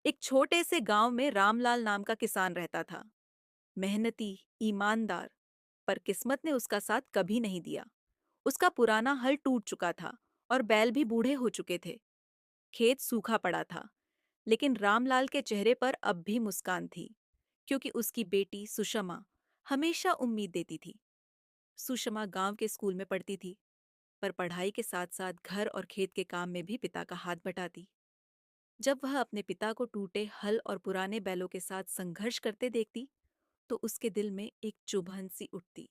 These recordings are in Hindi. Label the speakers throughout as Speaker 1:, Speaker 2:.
Speaker 1: एक छोटे से गांव में रामलाल नाम का किसान रहता था। मेहनती, ईमानदार, पर किस्मत ने उसका साथ कभी नहीं दिया। उसका पुराना हल टूट चुका था और बैल भी बूढ़े हो चुके थे। खेत सूखा पड़ा था, लेकिन रामलाल के चेहरे पर अब भी मुस्कान थी, क्योंकि उसकी बेटी सुषमा हमेशा उम्मीद देती थी। सुषमा गांव के स्कूल में पढ़ती थी, पर पढ़ाई के साथ साथ घर और खेत के काम में भी पिता का हाथ बटाती। जब वह अपने पिता को टूटे हल और पुराने बैलों के साथ संघर्ष करते देखती, तो उसके दिल में एक चुभन सी उठती।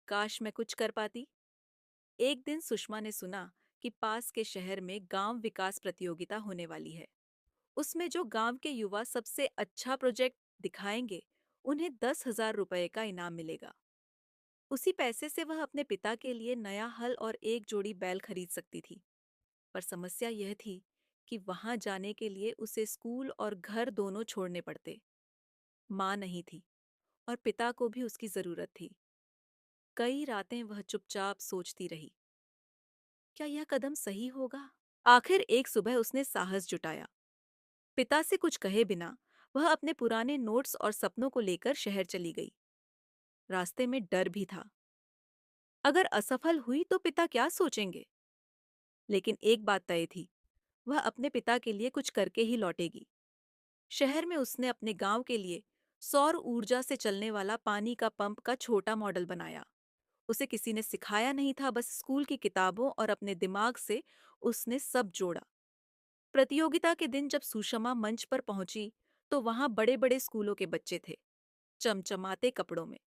Speaker 1: काश मैं कुछ कर पाती। एक दिन सुषमा ने सुना कि पास के शहर में गांव विकास प्रतियोगिता होने वाली है। उसमें जो गांव के युवा सबसे अच्छा प्रोजेक्ट दिखाएंगे, उन्हें 10,000 रुपए का इनाम मिलेगा। उसी पैसे से वह अपने पिता के लिए नया हल और एक जोड़ी बैल खरीद सकती थी। पर समस्या यह थी कि वहां जाने के लिए उसे स्कूल और घर दोनों छोड़ने पड़ते। माँ नहीं थी और पिता को भी उसकी जरूरत थी। कई रातें वह चुपचाप सोचती रही, क्या यह कदम सही होगा? आखिर एक सुबह उसने साहस जुटाया। पिता से कुछ कहे बिना वह अपने पुराने नोट्स और सपनों को लेकर शहर चली गई। रास्ते में डर भी था, अगर असफल हुई तो पिता क्या सोचेंगे। लेकिन एक बात तय थी, वह अपने पिता के लिए कुछ करके ही लौटेगी। शहर में उसने अपने गांव के लिए सौर ऊर्जा से चलने वाला पानी का पंप का छोटा मॉडल बनाया। उसे किसी ने सिखाया नहीं था, बस स्कूल की किताबों और अपने दिमाग से उसने सब जोड़ा। प्रतियोगिता के दिन जब सुषमा मंच पर पहुंची, तो वहां बड़े बड़े स्कूलों के बच्चे थे, चमचमाते कपड़ों में।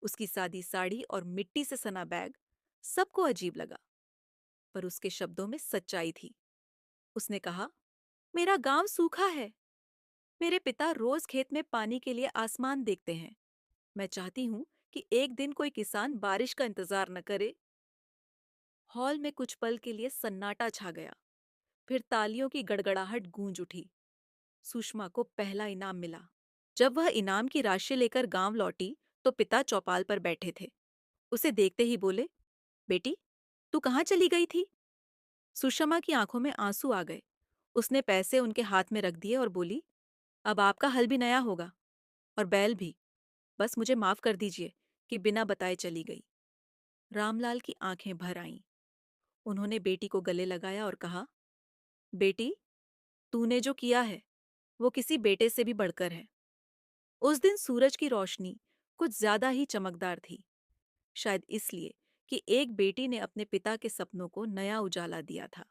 Speaker 1: उसकी सादी साड़ी और मिट्टी से सना बैग सबको अजीब लगा, पर उसके शब्दों में सच्चाई थी। उसने कहा, मेरा गांव सूखा है। मेरे पिता रोज खेत में पानी के लिए आसमान देखते हैं। मैं चाहती हूँ कि एक दिन कोई किसान बारिश का इंतजार न करे। हॉल में कुछ पल के लिए सन्नाटा छा गया। फिर तालियों की गड़गड़ाहट गूंज उठी। सुषमा को पहला इनाम मिला। जब वह इनाम की राशि लेकर गांव लौटी, तो पिता चौपाल पर बैठे थे। उसे देखते ही बोले, बेटी, तू कहाँ चली गई थी? सुषमा की आंखों में आंसू आ गए। उसने पैसे उनके हाथ में रख दिए और बोली, अब आपका हल भी नया होगा और बैल भी। बस मुझे माफ कर दीजिए कि बिना बताए चली गई। रामलाल की आंखें भर आईं। उन्होंने बेटी को गले लगाया और कहा, बेटी, तूने जो किया है वो किसी बेटे से भी बढ़कर है। उस दिन सूरज की रोशनी कुछ ज्यादा ही चमकदार थी, शायद इसलिए कि एक बेटी ने अपने पिता के सपनों को नया उजाला दिया था।